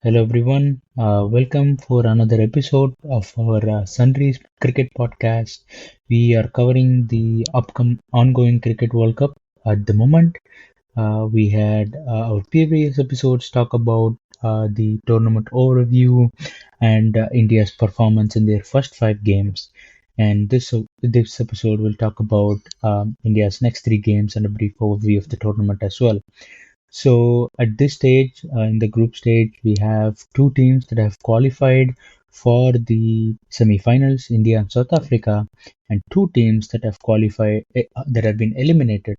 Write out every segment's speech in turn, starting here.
Hello everyone, welcome for another episode of our Sunrise Cricket Podcast. We are covering the ongoing Cricket World Cup at the moment. We had our previous episodes talk about the tournament overview and India's performance in their first five games. And this episode will talk about India's next three games and a brief overview of the tournament as well. So at this stage, in the group stage, we have two teams that have qualified for the semi-finals, India and South Africa, and two teams that have qualified that have been eliminated,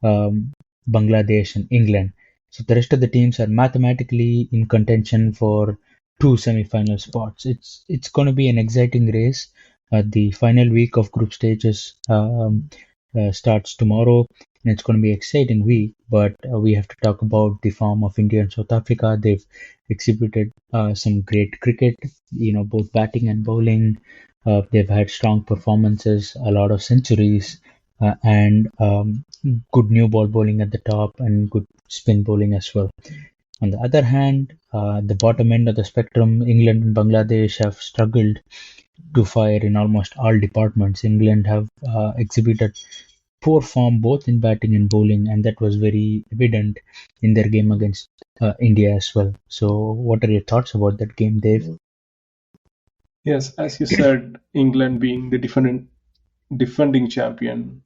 um, Bangladesh and England. So the rest of the teams are mathematically in contention for two semi-final spots. It's going to be an exciting race. The final week of group stages starts tomorrow, and it's going to be an exciting week. But we have to talk about the form of India and South Africa. They've exhibited some great cricket, both batting and bowling. They've had strong performances, a lot of centuries, and good new ball bowling at the top and good spin bowling as well. On the other hand, the bottom end of the spectrum, England and Bangladesh have struggled to fire in almost all departments. England have exhibited poor form both in batting and bowling, and that was very evident in their game against India as well. So, what are your thoughts about that game, Dave? Yes, as you said, England being the defending champion,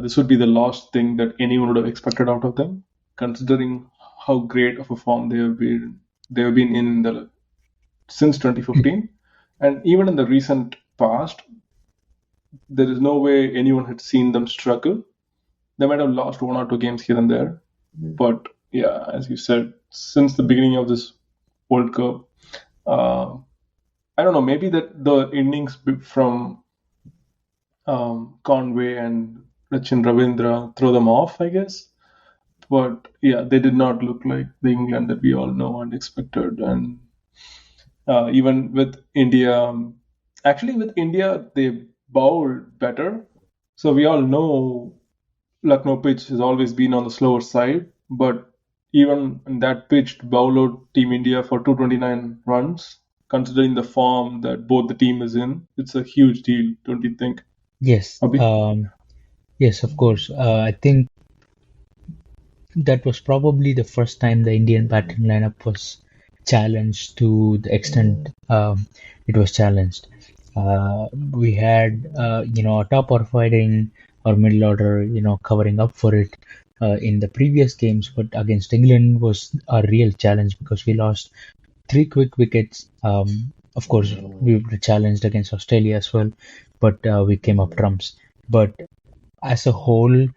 this would be the last thing that anyone would have expected out of them, considering how great of a form they have been in the since 2015, and even in the recent past, there is no way anyone had seen them struggle. They might have lost one or two games here and there, but yeah, as you said, since the beginning of this World Cup, uh, I don't know, maybe that the innings from Conway and Rachin Ravindra throw them off, I guess. But yeah, they did not look like the England that we all know and expected. And even with India, actually with India, they bowled better. So we all know Lucknow pitch has always been on the slower side, but even in that pitch, to bowl out Team India for 229 runs, considering the form that both the team is in, it's a huge deal, don't you think, Yes, Abhi? yes, of course. I think that was probably the first time the Indian batting lineup was challenged to the extent it was challenged. We had, a top order fighting or middle order, covering up for it in the previous games, but against England was a real challenge because we lost three quick wickets. Of course, we were challenged against Australia as well, but we came up trumps. But as a whole,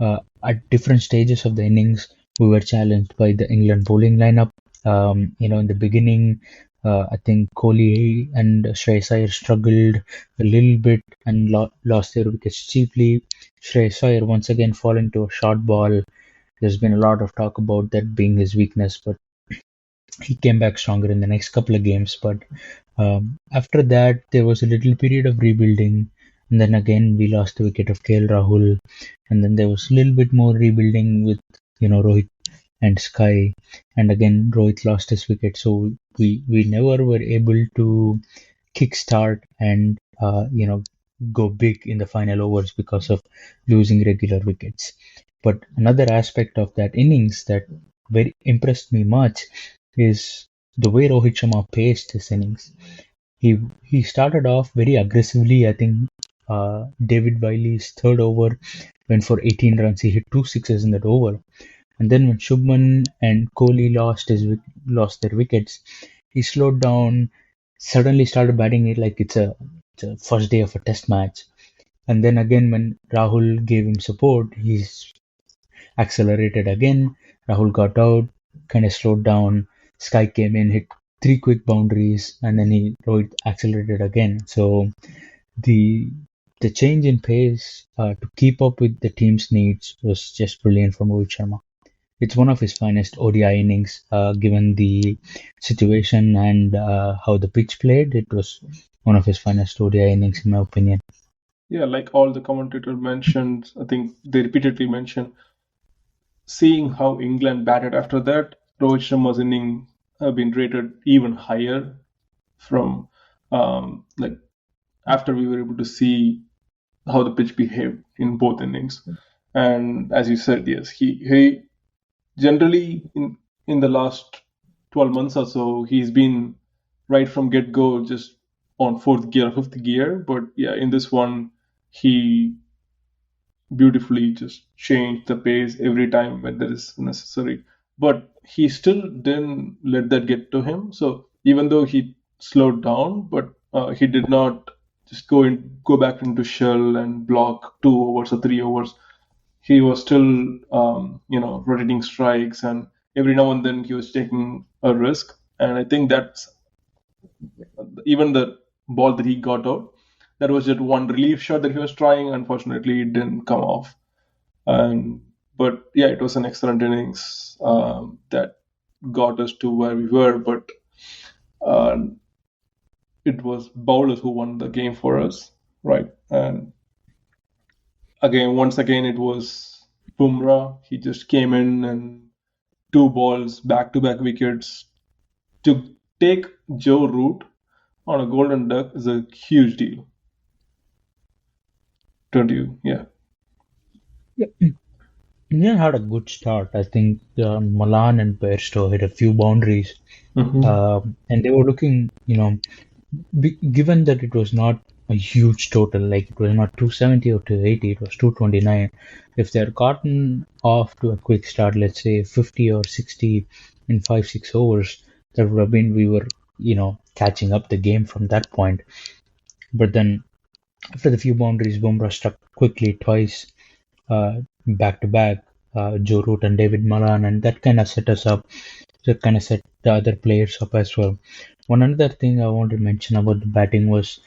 at different stages of the innings, we were challenged by the England bowling lineup. In the beginning, I think Kohli and Shreyas Iyer struggled a little bit and lost their wickets cheaply. Shreyas Iyer once again fall into a short ball. There's been a lot of talk about that being his weakness, but he came back stronger in the next couple of games. But after that, there was a little period of rebuilding. And then again, we lost the wicket of KL Rahul. And then there was a little bit more rebuilding with, Rohit and Sky. And again, Rohit lost his wicket. So we never were able to kickstart and, go big in the final overs because of losing regular wickets. But another aspect of that innings that very impressed me much is the way Rohit Sharma paced his innings. He started off very aggressively. I think David Wiley's third over went for 18 runs. He hit two sixes in that over. And then when Shubman and Kohli lost their wickets, he slowed down, suddenly started batting it like it's a first day of a test match. And then again, when Rahul gave him support, he's accelerated again. Rahul got out, kind of slowed down. Sky came in, hit three quick boundaries, and then he Rohit accelerated again. So the the change in pace to keep up with the team's needs was just brilliant from Rohit Sharma. It's one of his finest ODI innings, given the situation and how the pitch played. It was one of his finest ODI innings, in my opinion. Yeah, like all the commentators mentioned, I think they repeatedly mentioned seeing how England batted after that. Rohit Sharma's inning have been rated even higher from like after we were able to see how the pitch behaved in both innings. And as you said, yes, he generally in the last 12 months or so, he's been right from get go just on fourth gear, fifth gear. But yeah, in this one, he beautifully just changed the pace every time when that is necessary. But he still didn't let that get to him. So even though he slowed down, but he did not just go back into shell and block 2 overs or 3 overs. He was still rotating strikes, and every now and then he was taking a risk. And I think that's even the ball that he got out. That was just one relief shot that he was trying. Unfortunately, it didn't come off. And but yeah, it was an excellent innings that got us to where we were. But uh, it was bowlers who won the game for us, right? And once again, it was Bumrah. He just came in and 2 balls, back-to-back wickets. To take Joe Root on a golden duck is a huge deal, don't you? Yeah. Yeah, India had a good start. I think Malan and Bairstow hit a few boundaries, Mm-hmm. and they were looking, given that it was not a huge total, like it was not 270 or 280, it was 229. If they had gotten off to a quick start, let's say 50 or 60 in 5 6 overs, that would have been we were, catching up the game from that point. But then after the few boundaries, Bumrah struck quickly twice, back to back, Joe Root and David Malan, and that kind of set us up. That kind of set the other players up as well. One another thing I want to mention about the batting was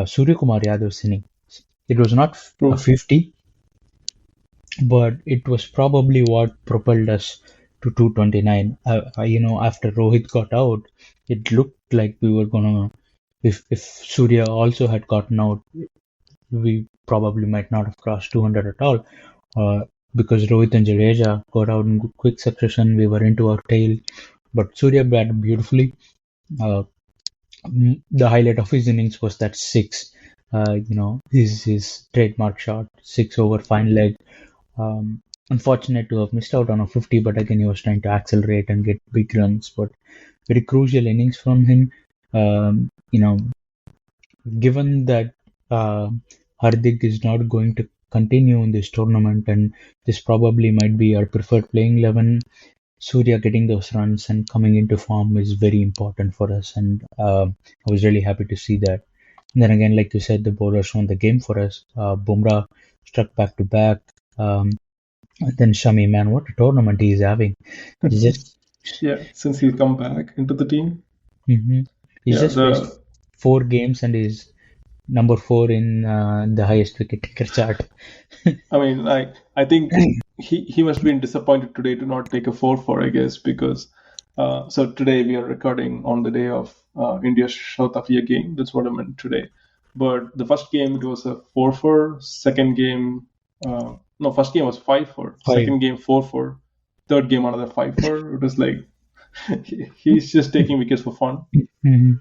Surya Kumar Yadav's inning. It was not a True. 50, but it was probably what propelled us to 229. After Rohit got out, it looked like we were gonna. If Surya also had gotten out, we probably might not have crossed 200 at all. Because Rohit and Jadeja got out in quick succession, we were into our tail. But Surya batted beautifully. Uh, the highlight of his innings was that six. His trademark shot, 6 over fine leg. Unfortunate to have missed out on a 50, but again he was trying to accelerate and get big runs. But very crucial innings from him. Um, you know, Given that Hardik is not going to continue in this tournament, and this probably might be our preferred playing 11, Surya getting those runs and coming into form is very important for us, and I was really happy to see that. And then again, like you said, the bowlers won the game for us. Bumrah struck back to back. And then Shami, man, what a tournament he's having! He's just Yeah, since he's come back into the team. mhm. He's Yeah, just played the 4 games and is number 4 in the highest wicket taker chart. I mean, I think he must have been disappointed today to not take a 4-4, I guess, because so today we are recording on the day of India's South Africa game. That's what I meant today. But the first game it was a 4-4. Second game, no, first game was 5-4. Five. Second game 4-4. Third game another 5-4. It was like he's just taking wickets for fun. Mhm.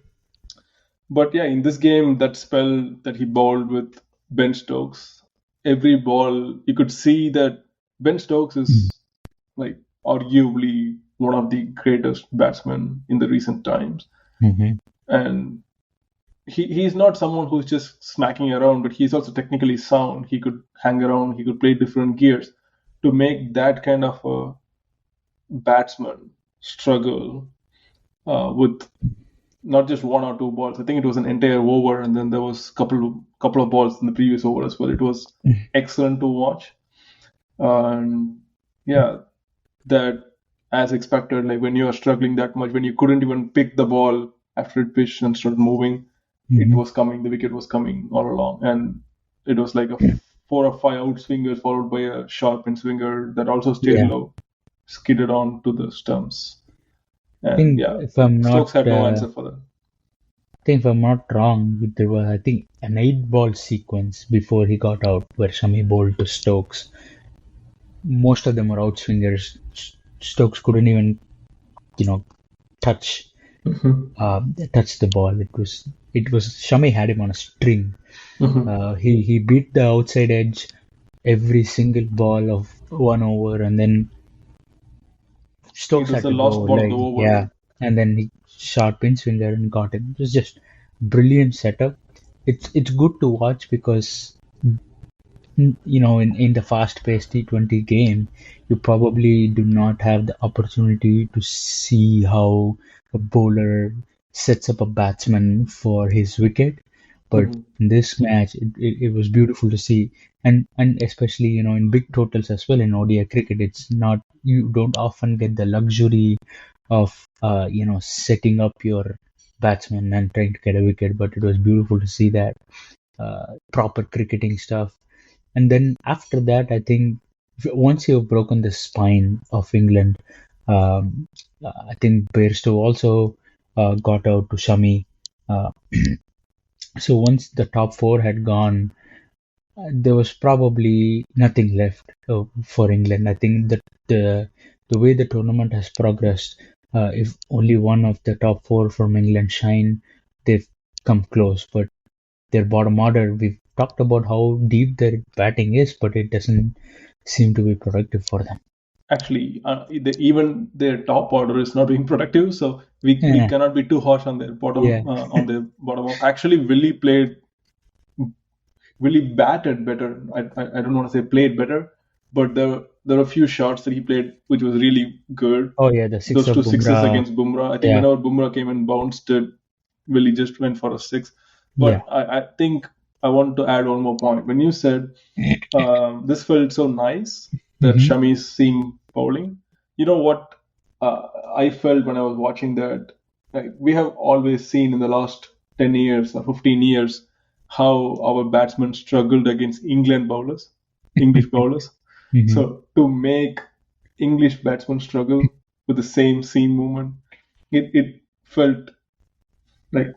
But yeah, in this game, that spell that he bowled with Ben Stokes, every ball you could see that Ben Stokes is like arguably one of the greatest batsmen in the recent times, Mhm. and he's not someone who's just smacking around, but he's also technically sound. He could hang around, he could play different gears to make that kind of a batsman struggle with not just 1 or 2 balls. I think it was an entire over, and then there was couple of balls in the previous over as well. It was excellent to watch, and yeah, that as expected, like when you are struggling that much, when you couldn't even pick the ball after it pitched and started moving, it Mhm. was coming. The wicket was coming all along, and it was like a 4 or 5 out swingers followed by a sharp in swinger that also stayed Yeah, low, skidded on to the stumps, I and think yeah, if I'm not, Stokes had no answer for that. I think if I'm not wrong, there was I think an 8 ball sequence before he got out where Shami bowled to Stokes. Most of them were out swingers. Stokes couldn't even, you know, touch Mhm. touch the ball. It was Shami had him on a string. Mhm. He beat the outside edge every single ball of 1 over, and then It Stokes was had the to go last ball of the like, over. yeah, and then he shot pin swinger and got him. It was just brilliant setup. It's good to watch because in the fast-paced T20 game, you probably do not have the opportunity to see how a bowler sets up a batsman for his wicket. But Mhm. in this match, it was beautiful to see, and especially in big totals as well in ODI cricket, it's not you don't often get the luxury of setting up your batsman and trying to get a wicket. But it was beautiful to see that proper cricketing stuff. And then after that, I think once you've broken the spine of England, um, I think Bairstow also got out to Shami. Uh, so once the top four had gone, there was probably nothing left for England. I think that the way the tournament has progressed, if only one of the top four from England shine, they've come close. But their bottom order, we've talked about how deep their batting is, but it doesn't seem to be productive for them. Actually, even their top order is not being productive, so we Yeah, cannot be too harsh on their yeah. bottom up. Actually, Willie batted better. I don't want to say played better, but there were a few shots that he played which was really good. Oh yeah, the six Those of two sixes Bumrah. against Bumrah. I think Yeah, whenever Bumrah came and bounced it, Willie just went for a six. yeah. But I think I want to add one more point. When you said this felt so nice that Mm-hmm. Shami's seeing bowling, you know what I felt when I was watching that? Like, we have always seen in the last 10 years or 15 years how our batsmen struggled against English bowlers. Mm-hmm. So to make English batsmen struggle with the same seam movement, it felt like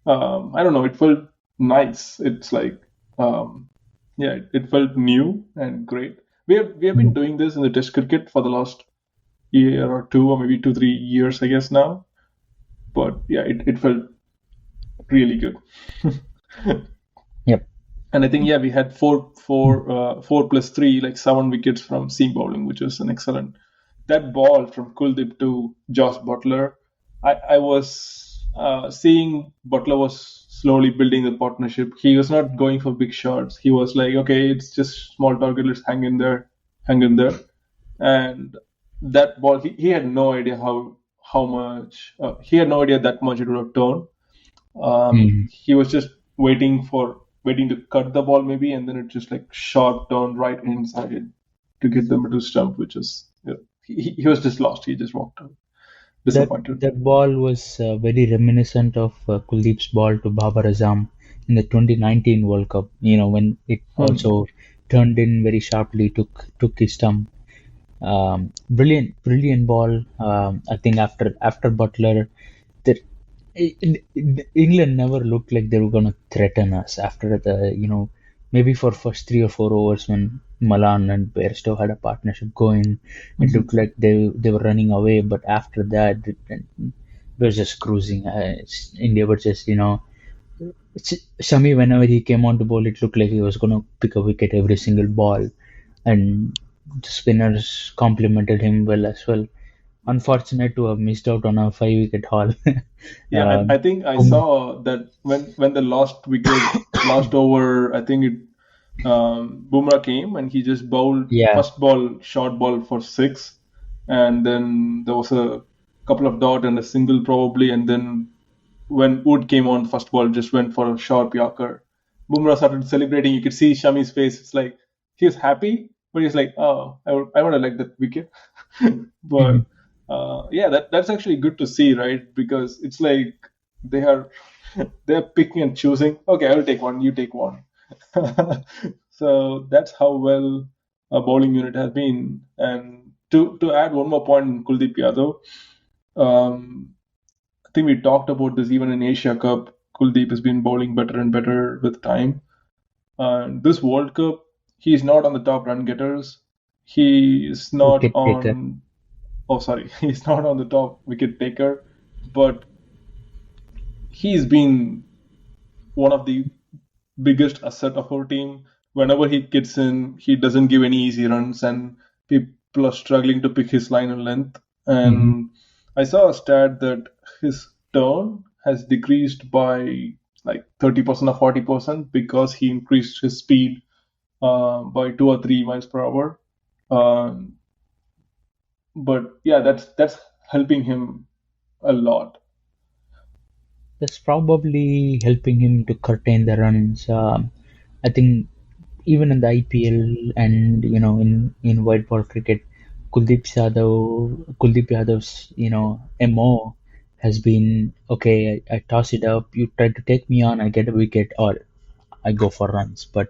I don't know, it felt nice. It's like yeah, it felt new and great. We have been doing this in the Test cricket for the last year or two, or maybe 2 3 years, I guess now. But yeah, it felt really good. Yep. And I think yeah, we had four plus three, like 7 wickets from seam bowling, which was an excellent. That ball from Kuldeep to Josh Butler, I was seeing Butler was slowly building the partnership. He was not going for big shots. He was like, okay, it's just small target. Let's hang in there. And that ball, he had no idea how much. He had no idea that much it would have turned. Mm-hmm. He was just waiting to cut the ball maybe, and then it just like shot down right inside to get the middle stump, which is yeah, he was just lost. He just walked out, That disappointed. that ball was very reminiscent of Kuldeep's ball to Babar Azam in the 2019 World Cup. When it Hmm. also turned in very sharply, took his stump. Brilliant, brilliant ball. I think after Butler, that England never looked like they were going to threaten us after maybe for first 3 or 4 overs when Malan and Bairstow had a partnership going. It Mhm. looked like they were running away, but after that, we were just cruising. India were just Shami, whenever he came on the ball, it looked like he was going to pick a wicket every single ball, and the spinners complimented him well as well. Unfortunate to have missed out on a 5 wicket haul. Yeah, I um, think I um, saw that when the last over, I think it Bumrah came and he just bowled yeah. first ball, short ball for six, and then there was a couple of dot and a single probably, and then when Wood came on, first ball just went for a sharp Yorker. Bumrah started celebrating. You could see Shami's face. It's like he was happy, but he's like, "Oh, I would have liked that wicket." Mhm. But yeah, that's actually good to see, right? Because it's like they are they're picking and choosing. Okay, I'll take one. You take one. So that's how well a bowling unit has been. And to add one more point, on Kuldeep Yadav. Um, I think we talked about this even in Asia Cup. Kuldeep has been bowling better and better with time. This World Cup, he's not on the top run getters. He is not Wicket taker. Oh, sorry, he's not on the top wicket taker, but he's been one of the biggest asset of our team. Whenever he gets in, he doesn't give any easy runs, and people are struggling to pick his line and length. Hmm. And I saw a stat that his turn has decreased by like 30% or 40% because he increased his speed by 2 or 3 miles per hour. Um, but yeah, that's helping him a lot. That's probably helping him to curtain the runs. I think even in the IPL and in white ball cricket, Kuldeep Yadav's MO has been okay. I toss it up, you try to take me on, I get a wicket, or I go for runs. But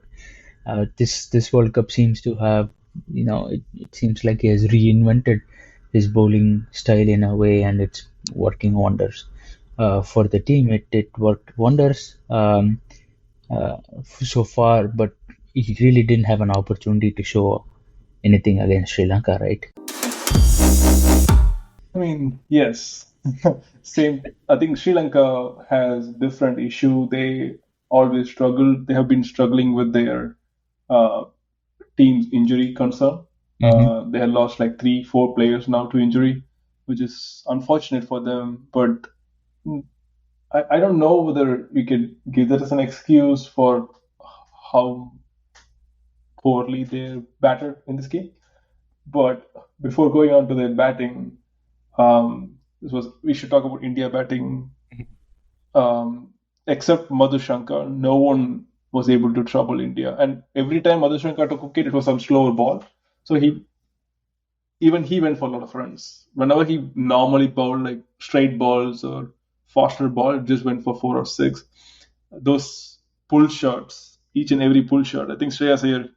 this World Cup seems to have, it seems like he has reinvented his bowling style in a way, and it's working wonders for the team. It worked wonders so far, but he really didn't have an opportunity to show anything against Sri Lanka, right? I mean, yes. Same. I think Sri Lanka has different issue. They always struggle. They have been struggling with their uh, team's injury concern. Hmm. They have lost like 3, 4 players now to injury, which is unfortunate for them. But mm, I don't know whether we could give that as an excuse for how poorly they batted in this game. But before going on to their batting, this was we should talk about India batting. Except Madhushankar, no one was able to trouble India. And every time Madhushankar took a wicket, it was some slower ball. So he went for a lot of runs. Whenever he normally bowled like straight balls or faster ball, it just went for 4 or 6. Those pull shots, each and every pull shot. I think Shreyas Iyer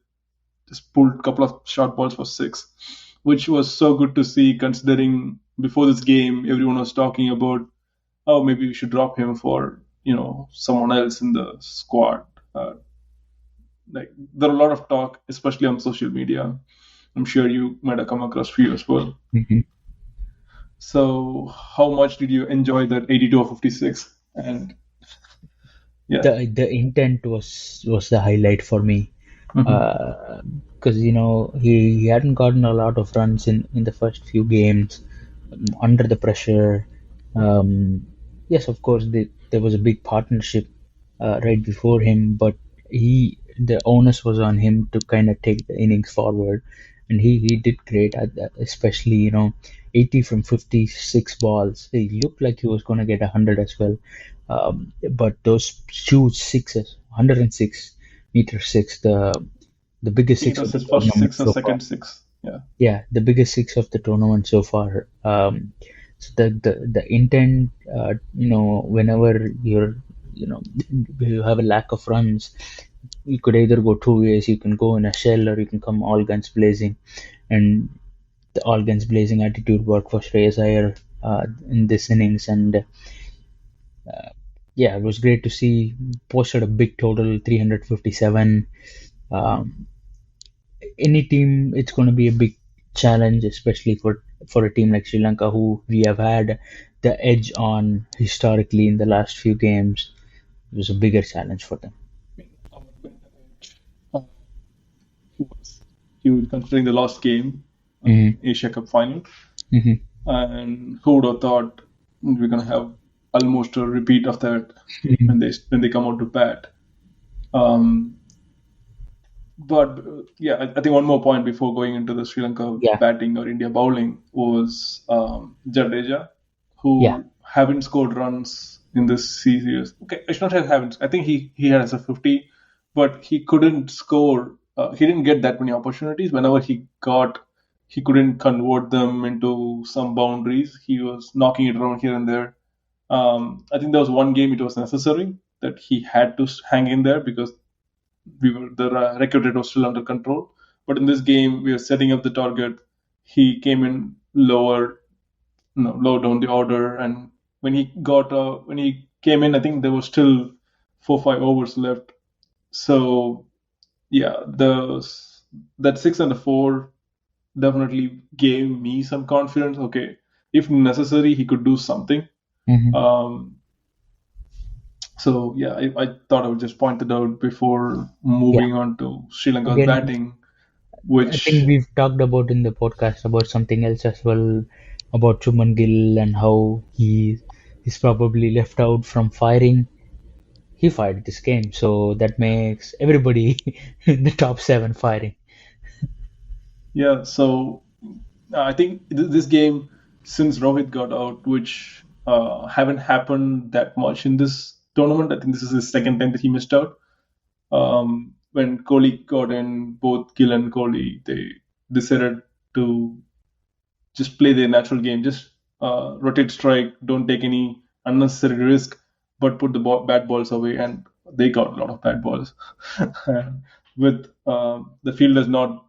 just pulled a couple of short balls for 6, which was so good to see considering before this game everyone was talking about, oh, maybe we should drop him for someone else in the squad. Like there are a lot of talk, especially on social media. I'm sure you might have come across few as well. Hmm. So how much did you enjoy that 82 or 56? And yeah. The intent was the highlight for me, Hmm. because he hadn't gotten a lot of runs in the first few games, under the pressure. Yes, of course, there was a big partnership right before him, but the onus was on him to kind of take the innings forward, and he did great at that, especially 80 from 56 balls. He looked like he was going to get 100 as well, but those huge sixes, 106 meter six, the I biggest think it six was of the his first tournament 6 or so far. second 6. Yeah. Yeah, the biggest six of the tournament so far. So the intent, whenever you have a lack of runs, you could either go two ways. You can go in a shell, or you can come all guns blazing, and the all guns blazing attitude worked for Shreyas Iyer in this innings. And yeah, it was great to see. Posted a big total, 357. Um, any team, it's going to be a big challenge, especially for a team like Sri Lanka, who we have had the edge on historically in the last few games. It was a bigger challenge for them. Our win edge was huge considering the last game, Hmm. Asia Cup final. Hmm. And who would have thought we're gonna have almost a repeat of that Hmm. when they come out to bat. Um, but yeah, I think one more point before going into the Sri Lanka Yeah, batting or India bowling was Jadeja, yeah. who haven't scored runs in this series. Okay, I should not have haven't. I think he had as a 50, but he couldn't score. He didn't get that many opportunities. Whenever he got, he couldn't convert them into some boundaries. He was knocking it around here and there. I think there was one game it was necessary that he had to hang in there because the record rate was still under control. But in this game, we are setting up the target. He came in lower, low down the order, and when he came in, I think there was still 4 5 overs left. So yeah, the that 6 and the 4. definitely gave me some confidence. Okay, if necessary, he could do something. Hmm. Um, so yeah, I thought I would just point it out before Yeah. moving on to Sri Lanka's Again, batting, I think which we've talked about in the podcast about something else as well, about Chuman Gill and how he's probably left out from firing. He fired this game, so that makes everybody in the top seven firing. yeah. So I think this game, since Rohit got out, which haven't happened that much in this tournament. I think this is the second time that he missed out. When Kohli got in, both Gill and Kohli, they decided to just play their natural game, just rotate strike, don't take any unnecessary risk, but put the bad balls away, and they got a lot of bad balls. With the fielders not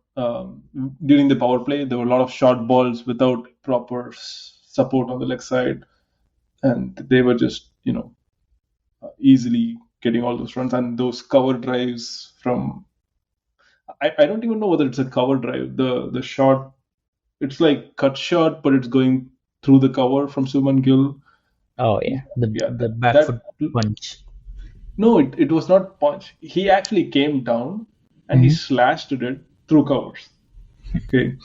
during the power play, there were a lot of short balls without proper support on the leg side, and they were just easily getting all those runs and those cover drives from. I don't even know whether it's a cover drive. The shot, it's like cut shot, but it's going through the cover from Suman Gill. Oh yeah, Yeah, the back foot that punch. no, it was not punch. He actually came down and he Hmm. slashed it through covers. Okay,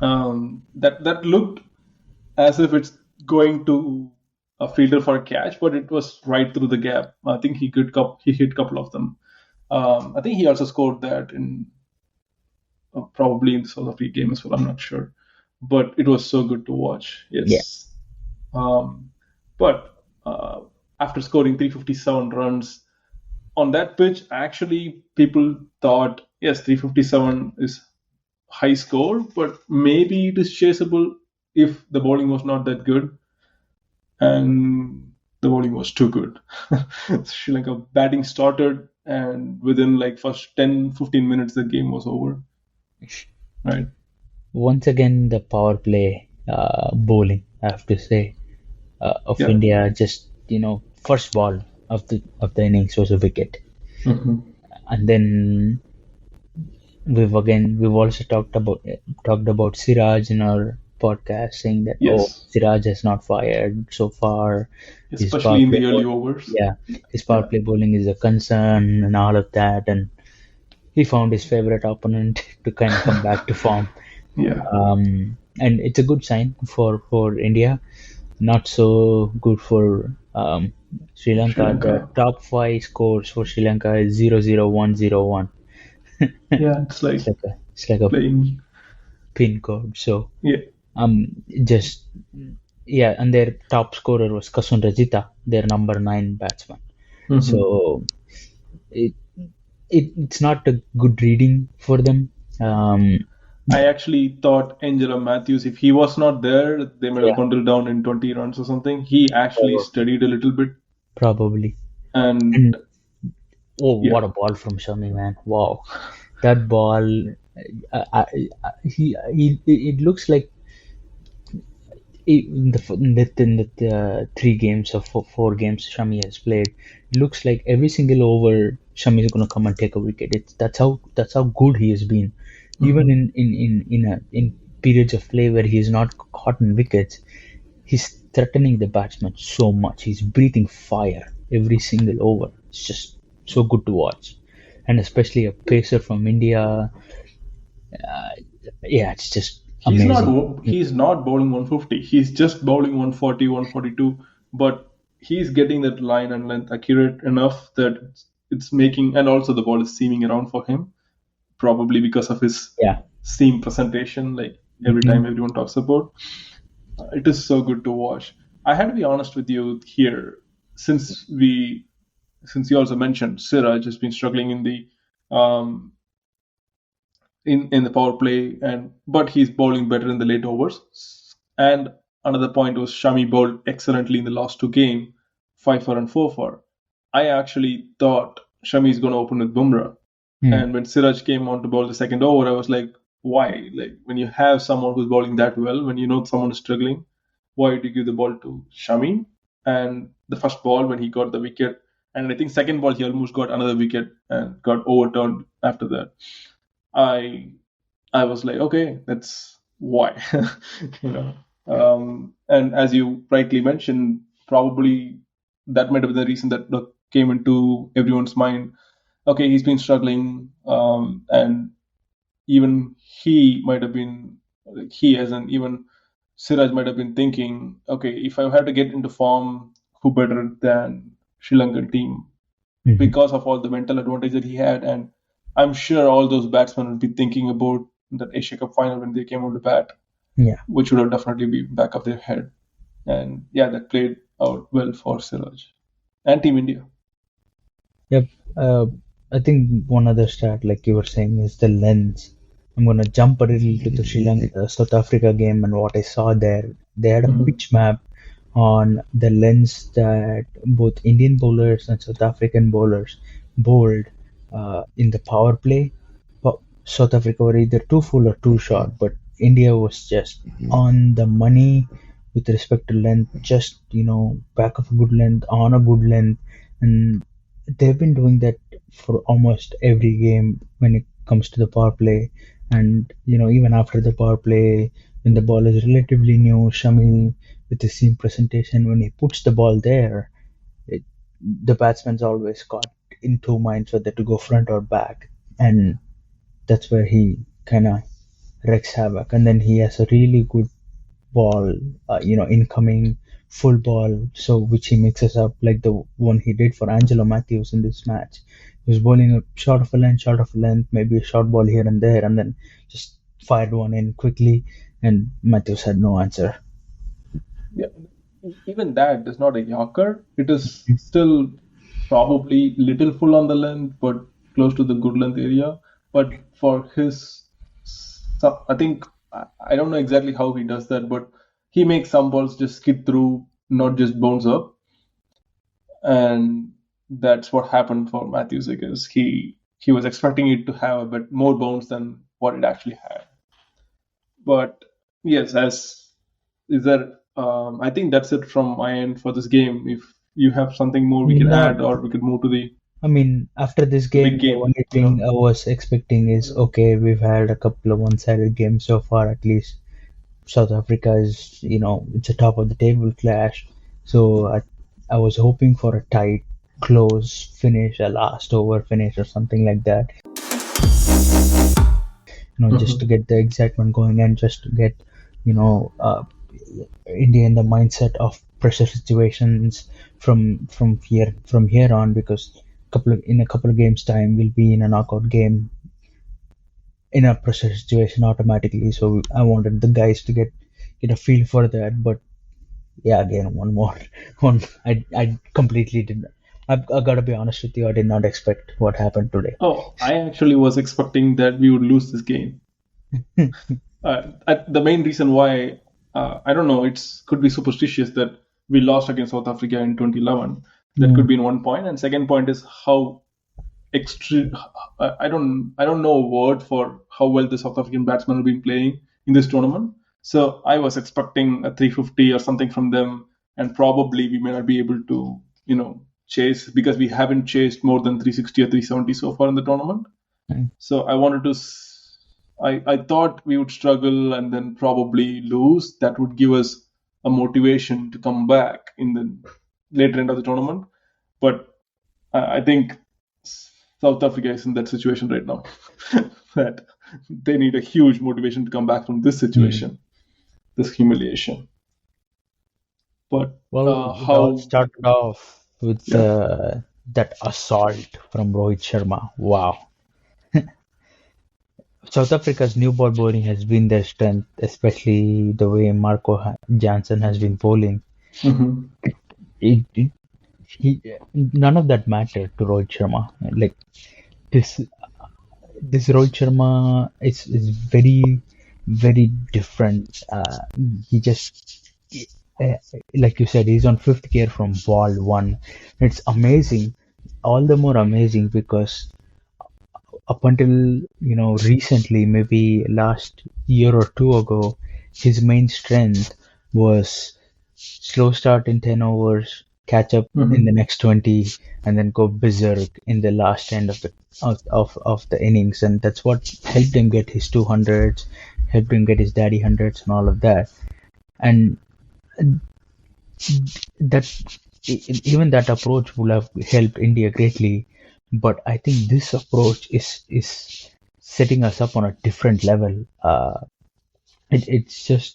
that looked as if it's going to a fielder for a catch, but it was right through the gap. I think he hit a couple of them. I think he also scored that in probably in the South Africa game as well. I'm not sure, but it was so good to watch. Yeah. Yes, but after scoring 357 runs on that pitch, actually people thought yes, 357 is high score, but maybe it is chaseable if the bowling was not that good, and the bowling was too good. Sri Lanka batting started, and within like first 10-15 minutes, the game was over. Right? Once again, the power play bowling, I have to say, of Yeah. India. Just first ball of the innings was a wicket, Hmm. and then we've also talked about Siraj in our podcast, saying that Yes, Siraj has not fired so far. His power especially in play the early bowling, overs. yeah, his power Yeah. play bowling is a concern and all of that, and he found his favorite opponent to kind of come back to form. Yeah. And it's a good sign for India. Not so good for Sri Sri Lanka. The Lanka. top five scores for Sri Lanka is 0-0-1-0-1. Yeah, it's like It's like a playing. pin code. So Yeah. just yeah, and their top scorer was Kasun Rajita, their number 9 batsman. Hmm. So it, it's not a good reading for them. Um, I actually thought Angela Matthews, if he was not there, they might have yeah, bundled down in 20 runs or something. He actually studied a little bit, probably. and And oh, yeah, what a ball from Shami, man! Wow, that ball. It looks like in the 3 games or four games Shami has played, it looks like every single over Shami is going to come and take a wicket. That's how good he has been, even hmm, in periods of play where he is not caught in wickets. He's threatening the batsman so much. He's breathing fire every single over. It's just so good to watch, and especially a pacer from India. Yeah, it's just he's not amazing. he's not bowling 150. He's just bowling 140, 142. But he's getting that line and length accurate enough that it's making, and also the ball is seaming around for him, probably because of his Yeah. seam presentation. Like every Hmm. time everyone talks about, it is so good to watch. I had to be honest with you here, since we since you also mentioned Siraj has been struggling in the um, in the power play, and but he's bowling better in the late overs. And another point was Shami bowled excellently in the last two games, 5 for and 4 for. I actually thought Shami is going to open with Bumrah, Hmm. and when Siraj came on to bowl the second over, I was like, why? Like when you have someone who's bowling that well, when you know someone is struggling, why do you give the ball to Shami? And the first ball when he got the wicket, and I think second ball he almost got another wicket and got overturned after that. I I was like, okay, that's why, you know. And as you rightly mentioned, probably that might have been the reason that came into everyone's mind. Okay, he's been struggling, and even he might have been, like, he as in even Siraj might have been thinking, okay, if I had to get into form, who better than Sri Lankan team, Hmm. because of all the mental advantage that he had. And I'm sure all those batsmen would be thinking about that Asia Cup final when they came out to bat, Yeah. which would have definitely been back of their head. And yeah, that played out well for Siraj and Team India. Yep. Uh, I think one other stat, like you were saying, is the lens. I'm gonna jump a little to the Sri Lanka South Africa game and what I saw there. They had a Mhm. pitch map on the lens that both Indian bowlers and South African bowlers bowled in the power play. South Africa were either too full or too short, but India was just on the money with respect to length, just back of a good length, on a good length, and they've been doing that for almost every game when it comes to the power play. And even after the power play, when the ball is relatively new, Shami with the same presentation, when he puts the ball there, it, the batsman's always caught in two minds whether to go front or back, and that's where he kind of wreaks havoc. And then he has a really good ball, incoming full ball, so which he mixes up like the one he did for Angelo Matthews in this match. He was bowling a short of a length, maybe a short ball here and there, and then just fired one in quickly, and Matthews had no answer. Yeah, even that is not a Yorker. It is still probably little full on the length, but close to the good length area. But for his, I think I don't know exactly how he does that, but he makes some balls just skid through, not just bounce up, and that's what happened for Matthews. I guess he was expecting it to have a bit more bounce than what it actually had. But yes, as is there, I think that's it from my end for this game. If you have something more we can Not, add, or we could move to I mean, after this the big game, the game. only thing I was expecting is okay, we've had a couple of one-sided games so far, at least. South Africa is, it's a top of the table clash. So I was hoping for a tight, close finish, a last over finish or something like that, just to Mhm. get the excitement going and just to get, India in the mindset of pressure situations from here on, because in a couple of games time we'll be in a knockout game in a pressure situation automatically. So I wanted the guys to get a feel for that. But yeah, again, one more one. I completely didn't. I gotta be honest with you. I did not expect what happened today. Oh, I actually was expecting that we would lose this game. The main reason why, I don't know, it's could be superstitious that we lost against South Africa in 2011. That could Mm, be in one point, and second point is how extreme. I don't know a word for how well the South African batsmen have been playing in this tournament. So I was expecting a 350 or something from them, and probably we may not be able to, chase, because we haven't chased more than 360 or 370 so far in the tournament. mm, So I wanted to. I thought we would struggle and then probably lose. That would give us a motivation to come back in the later end of the tournament. But I think South Africa is in that situation right now, that they need a huge motivation to come back from this mm. situation, this humiliation. But Well, it all how? started off with Yeah. that assault from Rohit Sharma. Wow. South Africa's new ball bowling has been their strength, especially the way Jansen has been bowling. Hmm. It he None of that mattered to Rohit Sharma. Like this this Rohit Sharma is very very different. He just uh, like you said, he's on fifth gear from ball one. It's amazing, all the more amazing because up until recently, maybe last year or two ago, his main strength was slow start in 10 overs, catch up in the Mhm. next 20, and then go berserk in the last end of the innings, and that's what helped him get his 200s, helped him get his daddy hundreds, and all of that. And that even that approach would have helped India greatly, but I think this approach is setting us up on a different level. It's just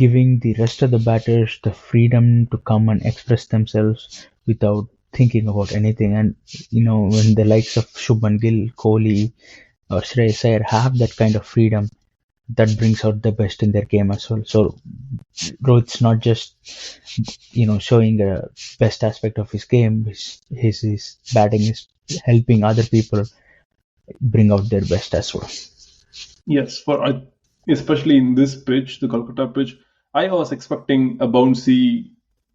giving the rest of the batters the freedom to come and express themselves without thinking about anything. And when the likes of Shubman Gill, Kohli, or Shreyas Iyer have that kind of freedom, that brings out the best in their game as well. So Rohit's not just showing the best aspect of his game. His batting is helping other people bring out their best as well. Yes, especially in this pitch, the Kolkata pitch, I was expecting a bouncy,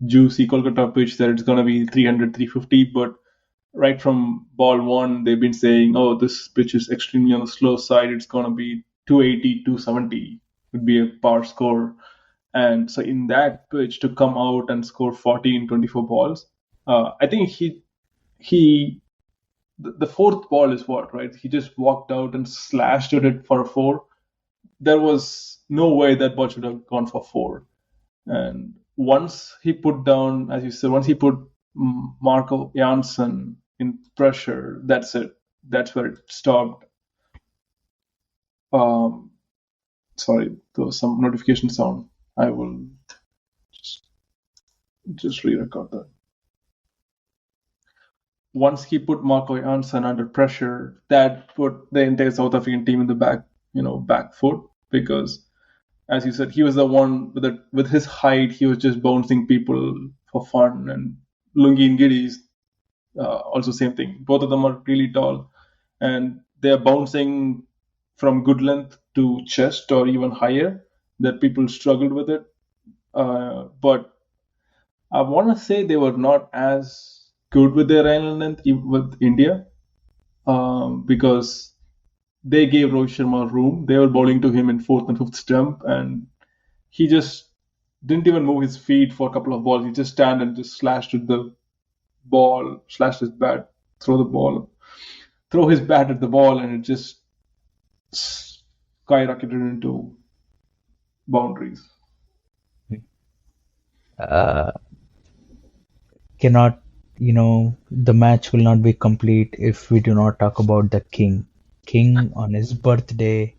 juicy Kolkata pitch that it's going to be 300, 350, but right from ball one, they've been saying, oh, this pitch is extremely on the slow side. It's going to be 280, 270 would be a par score. And so in that pitch to come out and score 40 in 24 balls, I think he the fourth ball is what, right? He just walked out and slashed at it for a four. There was no way that ball should have gone for four. And once he put down, as you said, once he put Marco Janssen in pressure, that's it. That's where it stopped. Um, Sorry, there was some notification sound. I will just, just re-record that. Once he put Marco Janssen under pressure, that put the entire South African team in the back foot, because, as you said, he was the one with his height. He was just bouncing people for fun, and Lungi and Giddies, also same thing. Both of them are really tall, and they are bouncing from good length to chest or even higher. That people struggled with it, but I want to say they were not as good with their island length with India, because they gave Rohit Sharma room. They were bowling to him in fourth and fifth stump, and he just didn't even move his feet for a couple of balls. He just stand and just slashed at the ball, slashed his bat, throw his bat at the ball, and it just skyrocketed into boundaries. Uh, cannot, the match will not be complete if we do not talk about the king. King on his birthday,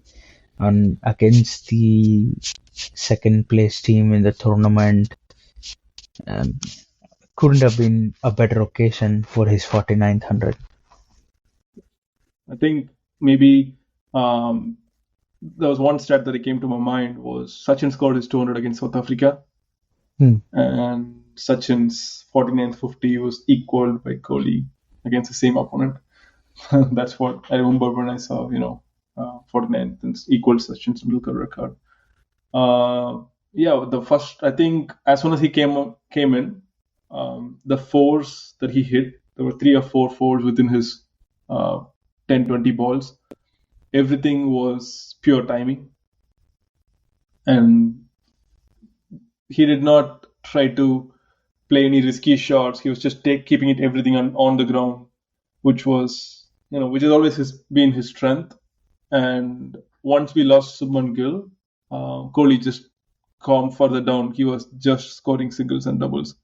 on against the second place team in the tournament. Um, couldn't have been a better occasion for his 49th 100. I think maybe there was one stat that came to my mind was Sachin scored his 200 against South Africa, Hmm. and Sachin's 49th 50 was equaled by Kohli against the same opponent. That's what I remember when I saw, 49th and equaled Sachin's Tendulkar record. Yeah, the first, I think, as soon as he came in, the fours that he hit, there were 3 or 4 fours within his 10-20 balls. Everything was pure timing, and he did not try to play any risky shots. He was just keeping it everything on the ground, which was, which has always been his strength. And once we lost Subman Gill, Kohli just calmed further down. He was just scoring singles and doubles.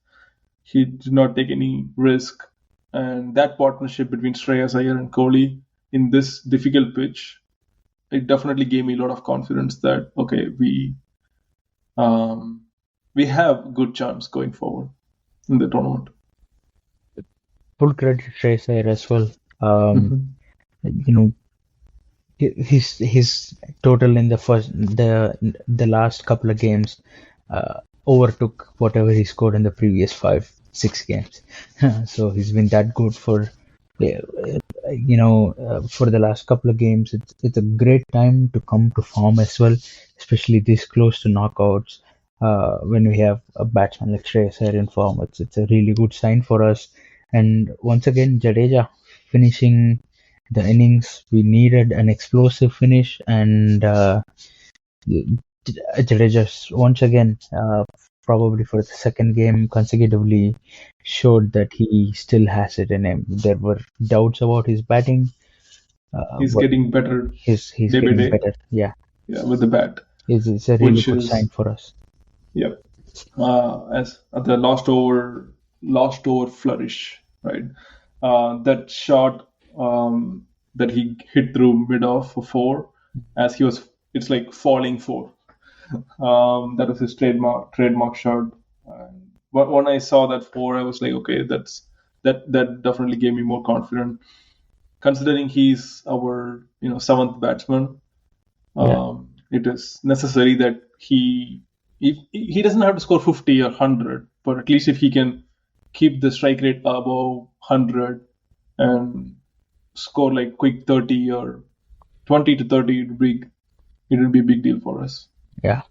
He did not take any risk. And that partnership between Shreyas Iyer and Kohli in this difficult pitch, it definitely gave me a lot of confidence that, okay, we have good chance going forward in the tournament. Full credit to Tracer as well. Mm-hmm. You know, his total in the last couple of games overtook whatever he scored in the previous 5-6 games. So he's been that good for for the last couple of games. It's a great time to come to form as well, especially this close to knockouts. When we have a batsman like Shreyas Iyer in form, it's a really good sign for us. And once again, Jadeja finishing the innings. We needed an explosive finish, and Jadeja once again probably for the second game consecutively showed that he still has it in him. There were doubts about his batting, He's but getting better he's day by getting day. better. Yeah, Yeah, with the bat, it's a really which good sign is for us. yeah. As at the last over flourish, right? That shot that he hit through mid off for four, as he was, it's like falling four. That was his trademark shot. And when I saw that four, I was like, okay, that definitely gave me more confidence. Considering he's our seventh batsman, Yeah, it is necessary that if he doesn't have to score 50 or 100, but at least if he can keep the strike rate above 100 and score like quick 30 or 20 to 30, it would be a big deal for us. yeah,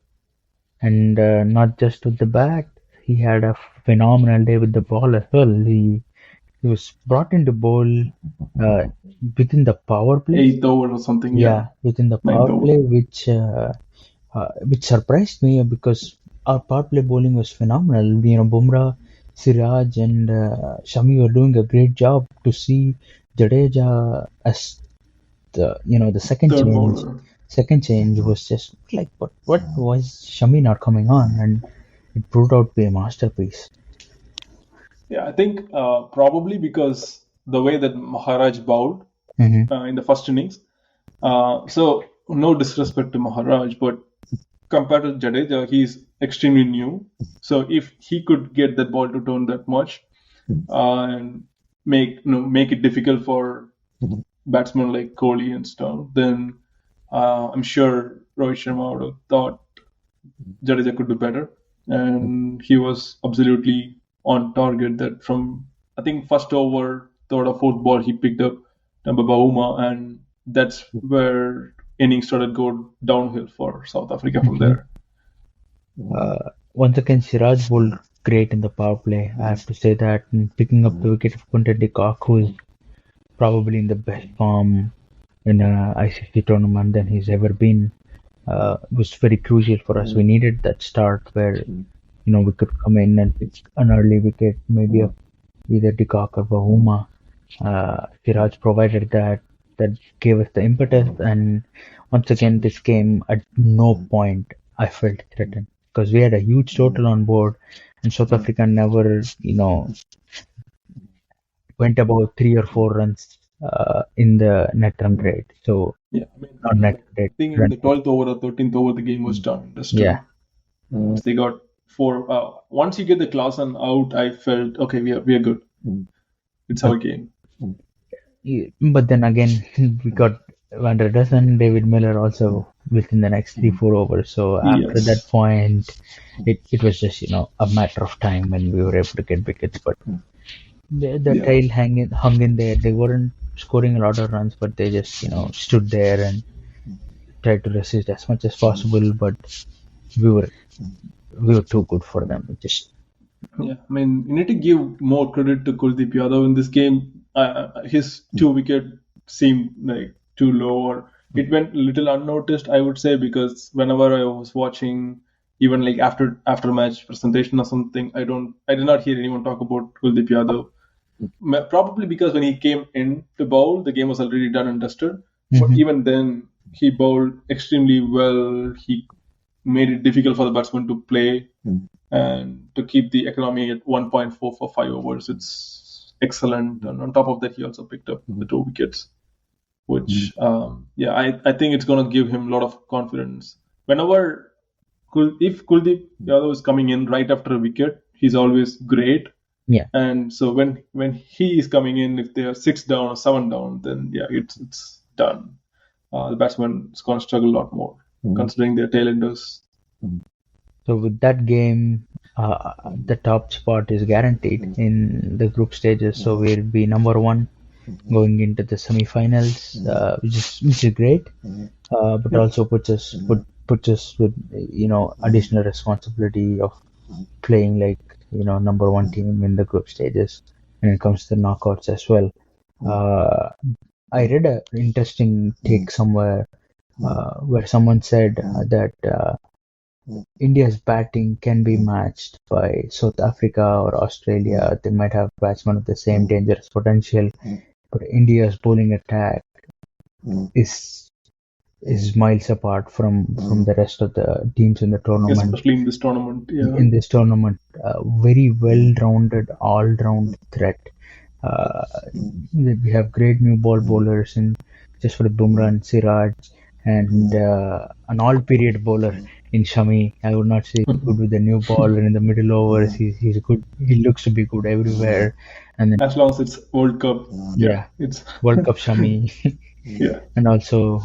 and not just with the bat, he had a phenomenal day with the ball as well. He was brought into bowl uh, within the power play. Eighth over or something, yeah. Yeah, within the Ninth power over. play, which surprised me because our power play bowling was phenomenal. Bumrah, Siraj, and Shami were doing a great job. To see Jadeja as the Third bowler. second change was just like, what was Shami not coming on? And it proved out to be a masterpiece. Yeah, I think probably because the way that Maharaj bowled Hmm. in the first innings. So no disrespect to Maharaj, but compared to Jadeja, he's extremely new. So if he could get that ball to turn that much and make it difficult for batsmen like Kohli and stuff, then I'm sure Rohit Sharma would have thought Jadeja could do better, and he was absolutely on target. That from I think first over, third or fourth ball, he picked up number Bauma, and that's where innings started going downhill for South Africa from Hmm. there. Once again, Siraj bowled great in the power play. I have to say that, and picking up the wicket of Quinton de Kock, who's probably in the best form in a ICC tournament than he's ever been, was very crucial for us. We needed that start where we could come in and pick an early wicket, maybe of either de Kock or Bahuma. Siraj provided that gave us the impetus, and once again, this game at no point I felt threatened because we had a huge total on board, and South Africa never, went about 3 or 4 runs in the net run rate. So Yeah, I mean, not net like rate I think in run the rate. 12th over or 13th over, the game was done. Yeah. Understood. Once they got four, once you get the Klaasen out, I felt okay. We are good. It's But our game. but then again, we got Van der Dussen, David Miller also within the next 3 4 overs. So after that Yes. point, it was just a matter of time when we were able to get wickets. But the Yeah. tail hung in there. They weren't scoring a lot of runs, but they just stood there and tried to resist as much as possible. But we were we were too good for them. Just Yeah, I mean, you need to give more credit to Kuldeep Yadav in this game. His two wicket seemed like too low, or it went a little unnoticed, I would say, because whenever I was watching, even like after match presentation or something, I did not hear anyone talk about Kuldeep Yadav. Probably because when he came in to bowl, the game was already done and dusted. But Mhm. even then, he bowled extremely well. He made it difficult for the batsman to play and to keep the economy at 1.4 for 5 overs. It's excellent. And on top of that, he also picked up the two wickets, which, yeah, I think it's going to give him a lot of confidence. Whenever, if Kuldeep Yadav is coming in right after a wicket, he's always great. Yeah. And so when he is coming in, if they are 6 down or 7 down, then yeah, it's done. The batsman is going to struggle a lot more, considering their tailenders. So with that game, the top spot is guaranteed in the group stages. So we'll be number one going into the semi-finals, which is great. But Yep. also puts us with additional responsibility of playing like number one team in the group stages when it comes to the knockouts as well. Uh, I read an interesting take somewhere where someone said that. India's batting can be matched by South Africa or Australia. They might have batsmen of the same dangerous potential, but India's bowling attack is is miles apart from the rest of the teams in the tournament. especially in this tournament. Yeah. In this tournament, very well-rounded, all-round threat. Uh, we have great new ball bowlers in just for the Bumrah and Siraj, and an all-period bowler in Shami. I would not say he's good with the new ball and in the middle overs. He's good. He looks to be good everywhere. And then As long as it's World Cup, yeah, yeah, it's World Cup Shami, yeah, and also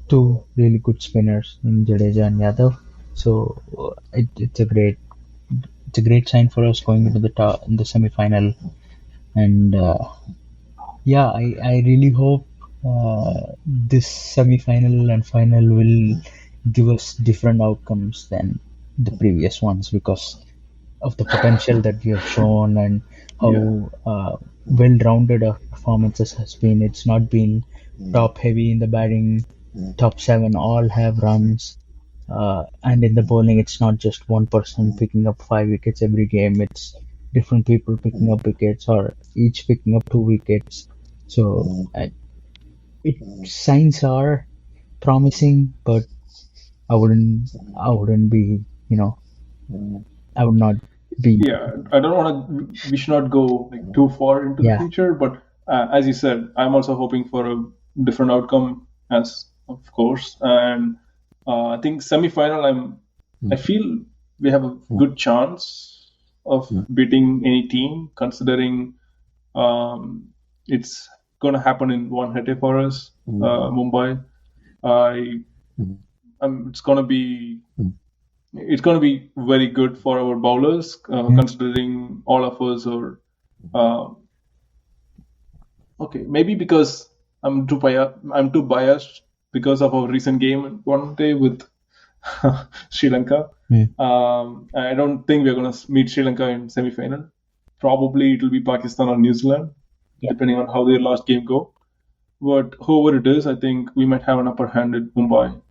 two really good spinners in Jadeja and Yadav. So it's a great sign for us going into in the semi-final. And yeah, I really hope this semi-final and final will give us different outcomes than the previous ones because of the potential that we have shown and yeah. how well-rounded our performances has been. It's not been top heavy in the batting. Top seven all have runs, and in the bowling, it's not just one person picking up 5 wickets every game. It's different people picking up wickets or each picking up 2 wickets. So signs are promising, but I wouldn't be, you know, I would not be, Yeah, I don't want to. We should not go like too far into the yeah. future, but as you said, I'm also hoping for a different outcome, as of course. And I think semi-final. I feel we have a good chance of beating any team, considering it's going to happen in one hit for us, Mumbai. I, it's going to be very good for our bowlers, Mm, considering all of us are uh, okay. Maybe because I'm too biased because of our recent game one day with Sri Lanka. mm, I don't think we're going to meet Sri Lanka in semi-final. Probably it will be Pakistan or New Zealand, yeah, depending on how their last game go. But whoever it is, I think we might have an upper hand at Mumbai.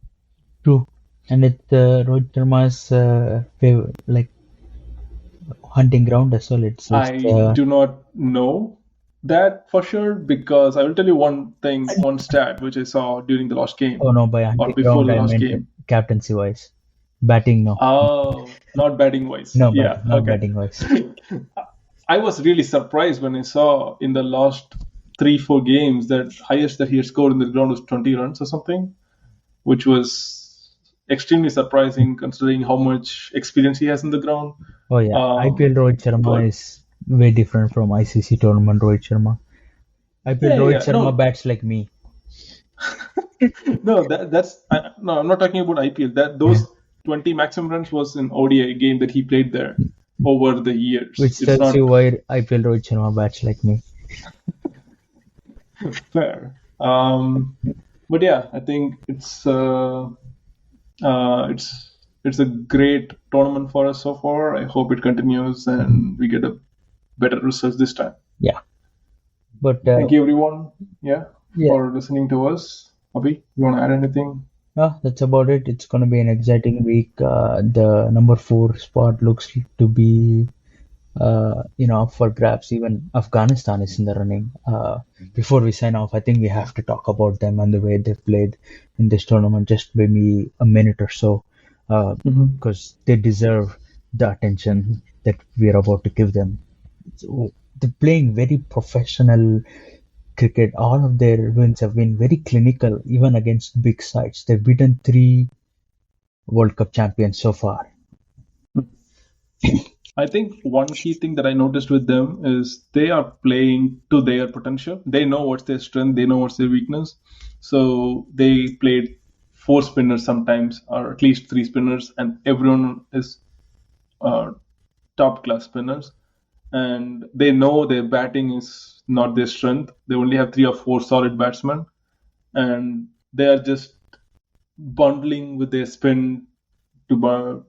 true. And it's Rohit Sharma's like hunting ground as well. It's I do not know that for sure because I will tell you one thing, one stat which I saw during the last oh game no, by or hunting before ground the I last meant game. captaincy wise. Batting, no. Oh, not batting wise. No Yeah, batting, not okay. batting wise. I was really surprised when I saw in the last 3-4 games that highest that he had scored in the ground was 20 runs or something, which was extremely surprising considering how much experience he has in the ground. Oh yeah, IPL Rohit Sharma But is way different from ICC tournament Rohit Sharma. IPL yeah, Rohit yeah, Sharma no, bats like me. no, no. I'm not talking about IPL. That Yeah. those 20 maximum runs was an ODI game that he played there over the years. Which It's tells you not why IPL Rohit Sharma bats like me. fair. But yeah, I think it's a great tournament for us so far. I hope it continues and we get a better results this time. Yeah, but Thank you, everyone. Yeah, yeah, for listening to us. Abhi, you want to add anything? that's about it. It's gonna be an exciting week. The number four spot looks to be up for grabs. Even Afghanistan is in the running. Before we sign off, I think we have to talk about them and the way they played in this tournament. Just maybe a minute or so, Mm-hmm. because they deserve the attention that we are about to give them. So they're playing very professional cricket. All of their wins have been very clinical, even against big sides. They've beaten three World Cup champions so far. I think one key thing that I noticed with them is they are playing to their potential. They know what's their strength, they know what's their weakness. So they played four spinners sometimes, or at least three spinners, and everyone is uh, top class spinners. And they know their batting is not their strength. They only have three or four solid batsmen, and they are just bundling with their spin to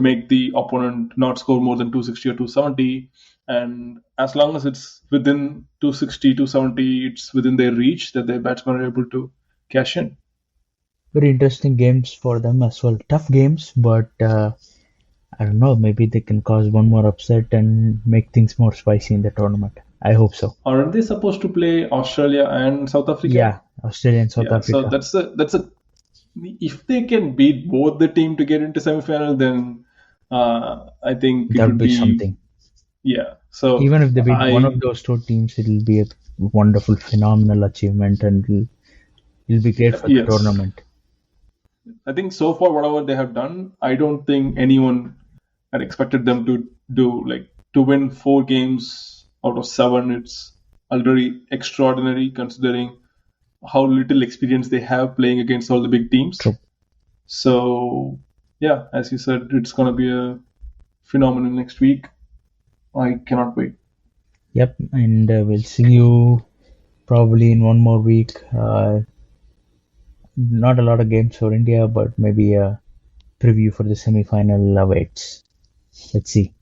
make the opponent not score more than 260 or 270. And as long as it's within 260, 270, it's within their reach that their batsmen are able to cash in. very interesting games for them as well. Tough games, but I don't know. Maybe they can cause one more upset and make things more spicy in the tournament. I hope so. Aren't they supposed to play Australia and South Africa? Yeah, Australia and South Yeah, so Africa. that's a if they can beat both the team to get into semifinal, then I think it That would would be be, something. yeah. So Even if they beat one of I those two teams, it'll be a wonderful, phenomenal achievement, and it'll be great for the yes, tournament. I think so far whatever they have done, I don't think anyone had expected them to do, like, to win 4 games out of 7. It's already extraordinary considering how little experience they have playing against all the big teams. True. So yeah, as you said, it's gonna be a phenomenon next week. I cannot wait. Yep, and we'll see you probably in one more week. Not a lot of games for India, but maybe a preview for the semi-final awaits. Let's see.